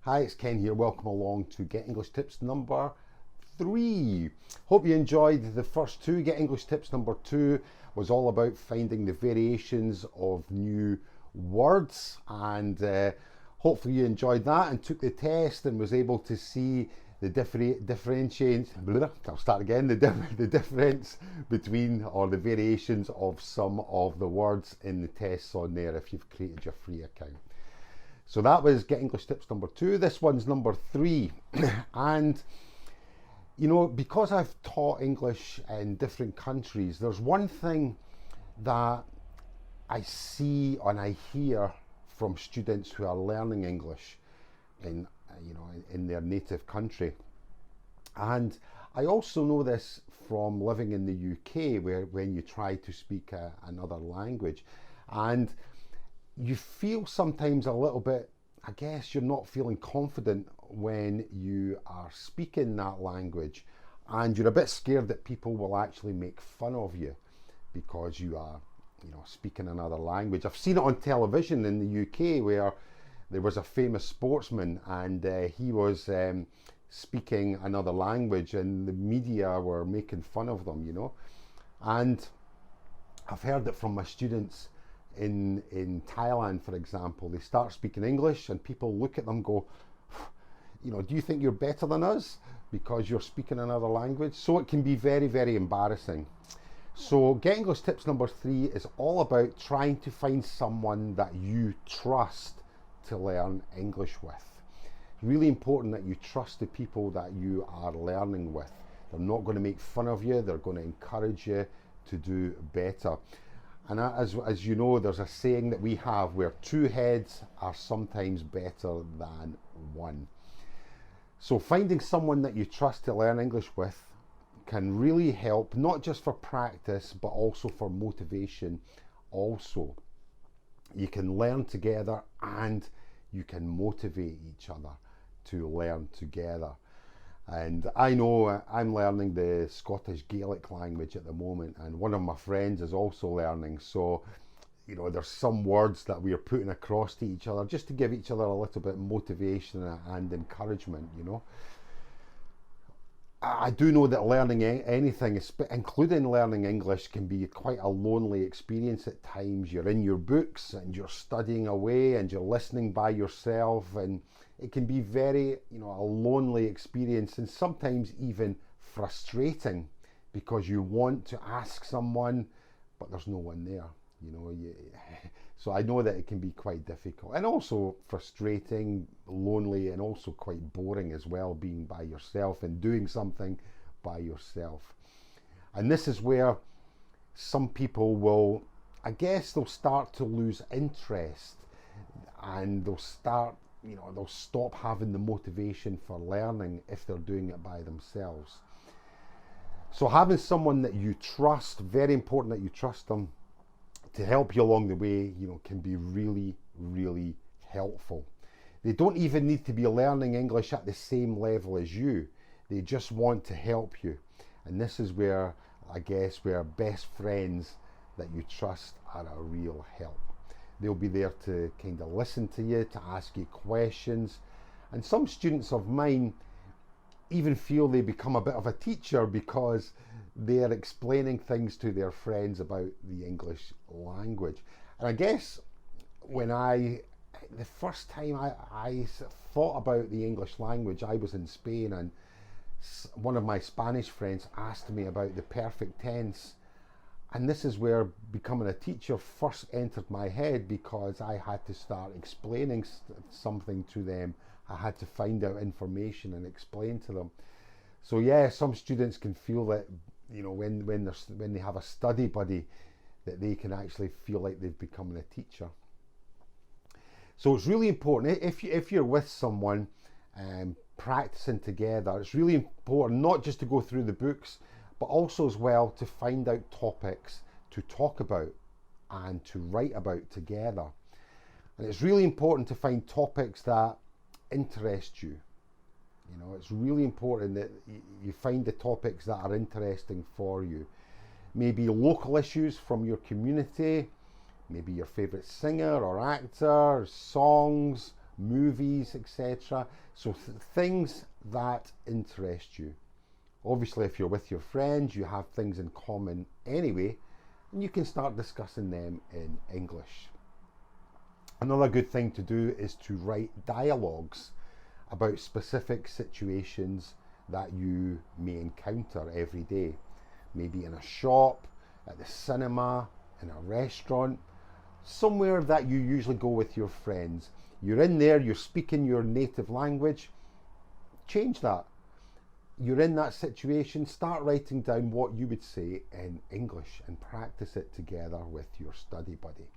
Hi, it's Ken here. Welcome along to Get English Tips number 3. Hope you enjoyed the first two. Get English Tips number 2 was all about finding the variations of new words, and hopefully you enjoyed that and took the test and was able to see the the difference between, or the variations of, some of the words in the tests on there if you've created your free account. So that was Get English Tips number 2. This one's number 3. And, you know, because I've taught English in different countries, there's one thing that I see and I hear from students who are learning English in their native country. And I also know this from living in the UK, where when you try to speak another language, and you feel sometimes a little bit, I guess you're not feeling confident when you are speaking that language, and you're a bit scared that people will actually make fun of you because you are, speaking another language. I've seen it on television in the UK where there was a famous sportsman, and he was speaking another language, and the media were making fun of them, And I've heard it from my students in Thailand, for example. They start speaking English and people look at them and go, do you think you're better than us because you're speaking another language? So it can be very, very embarrassing. So Get English Tips number 3 is all about trying to find someone that you trust to learn English with. It's really important that you trust the people that you are learning with. They're not going to make fun of you. They're going to encourage you to do better. And as you know, there's a saying that we have where 2 heads are sometimes better than 1. So finding someone that you trust to learn English with can really help, not just for practice, but also for motivation also. You can learn together and you can motivate each other to learn together. And I know I'm learning the Scottish Gaelic language at the moment, and one of my friends is also learning. So, there's some words that we are putting across to each other just to give each other a little bit of motivation and encouragement, I do know that learning anything, including learning English, can be quite a lonely experience at times. You're in your books and you're studying away and you're listening by yourself, and it can be very, a lonely experience, and sometimes even frustrating because you want to ask someone, but there's no one there, So I know that it can be quite difficult, and also frustrating, lonely, and also quite boring as well, being by yourself and doing something by yourself. And this is where some people will, they'll start to lose interest, and they'll stop having the motivation for learning if they're doing it by themselves. So having someone that you trust, very important that you trust them, to help you along the way, can be really, really helpful. They don't even need to be learning English at the same level as you. They just want to help you. And this is where, where best friends that you trust are a real help. They'll be there to kind of listen to you, to ask you questions. And some students of mine even feel they become a bit of a teacher because they're explaining things to their friends about the English language. And the first time I thought about the English language, I was in Spain, and one of my Spanish friends asked me about the perfect tense. And this is where becoming a teacher first entered my head, because I had to start explaining something to them. I had to find out information and explain to them. So yeah, some students can feel that, when they have a study buddy, that they can actually feel like they've become a teacher. So it's really important, if you're with someone practicing together, it's really important not just to go through the books, but also as well to find out topics to talk about and to write about together. And it's really important to find topics that interest you. It's really important that you find the topics that are interesting for you. Maybe local issues from your community, maybe your favourite singer or actor, songs, movies, etc. So things that interest you. Obviously, if you're with your friends, you have things in common anyway, and you can start discussing them in English. Another good thing to do is to write dialogues about specific situations that you may encounter every day. Maybe in a shop, at the cinema, in a restaurant, somewhere that you usually go with your friends. You're in there, you're speaking your native language, change that. You're in that situation, start writing down what you would say in English and practice it together with your study buddy.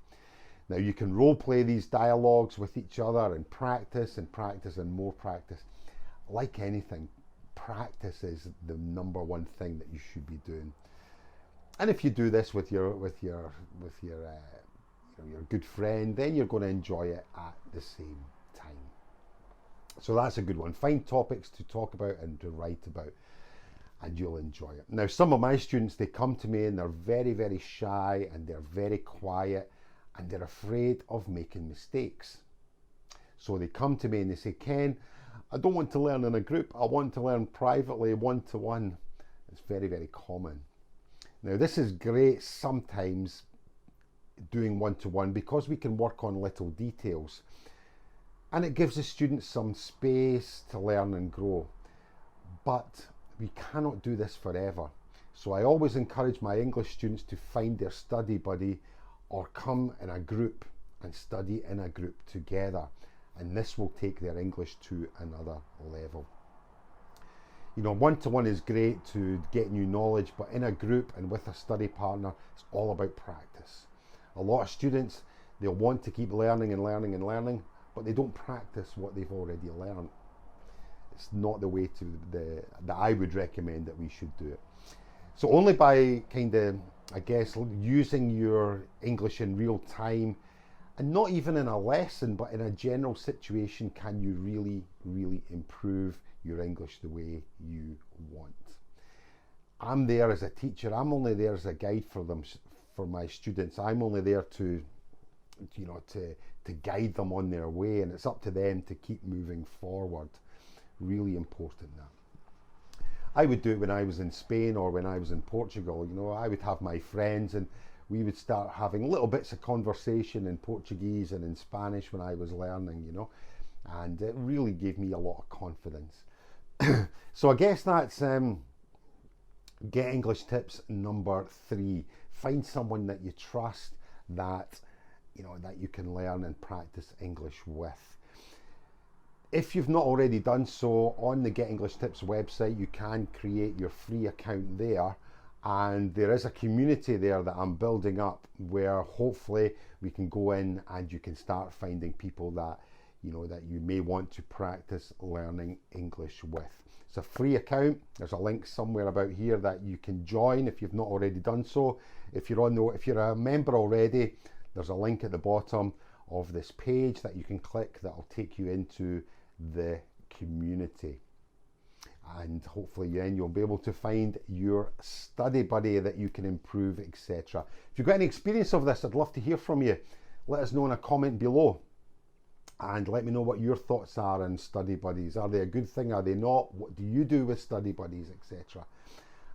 Now you can role play these dialogues with each other and practice and more practice. Like anything, practice is the number one thing that you should be doing. And if you do this with your good friend, then you're going to enjoy it at the same time. So that's a good one. Find topics to talk about and to write about, and you'll enjoy it. Now, some of my students, they come to me and they're very, very shy and they're very quiet and they're afraid of making mistakes. So they come to me and they say, Ken, I don't want to learn in a group. I want to learn privately, one-to-one. It's very, very common. Now, this is great sometimes doing one-to-one because we can work on little details. And it gives the students some space to learn and grow. But we cannot do this forever. So I always encourage my English students to find their study buddy or come in a group and study in a group together. And this will take their English to another level. You know, one-to-one is great to get new knowledge, but in a group and with a study partner, it's all about practice. A lot of students, they'll want to keep learning and learning and learning, but they don't practice what they've already learned. It's not the way that I would recommend that we should do it. So only by kind of, I guess, using your English in real time, and not even in a lesson, but in a general situation, can you really, really improve your English the way you want. I'm there as a teacher. I'm only there as a guide for them, for my students. I'm only there to guide them on their way, and it's up to them to keep moving forward. Really important that. I would do it when I was in Spain or when I was in Portugal. You know, I would have my friends and we would start having little bits of conversation in Portuguese and in Spanish when I was learning, you know, and it really gave me a lot of confidence. So I guess that's Get English tips number 3. Find someone that you trust, that you can learn and practice English with. If you've not already done so, on the Get English Tips website, you can create your free account there, and there is a community there that I'm building up where hopefully we can go in and you can start finding people that you may want to practice learning English with. It's a free account. There's a link somewhere about here that you can join if you've not already done so. If you're a member already, there's a link at the bottom of this page that you can click that will take you into the community, and hopefully then you'll be able to find your study buddy that you can improve, etc. If you've got any experience of this, I'd love to hear from you. Let us know in a comment below and let me know what your thoughts are on study buddies. Are they a good thing? Are they not? What do you do with study buddies, etc.?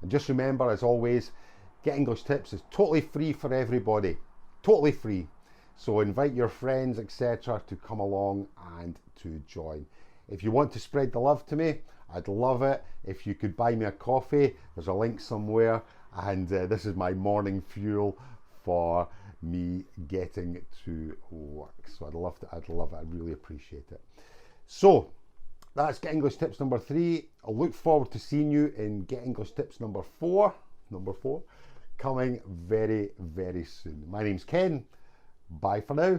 And just remember, as always, Get English Tips is totally free for everybody. Totally free. So invite your friends, etc., to come along and to join. If you want to spread the love to me, I'd love it if you could buy me a coffee. There's a link somewhere, and this is my morning fuel for me getting to work. So I'd love it. I'd really appreciate it. So that's Get English Tips number 3. I look forward to seeing you in Get English Tips number 4, coming very, very soon. My name's Ken. Bye for now.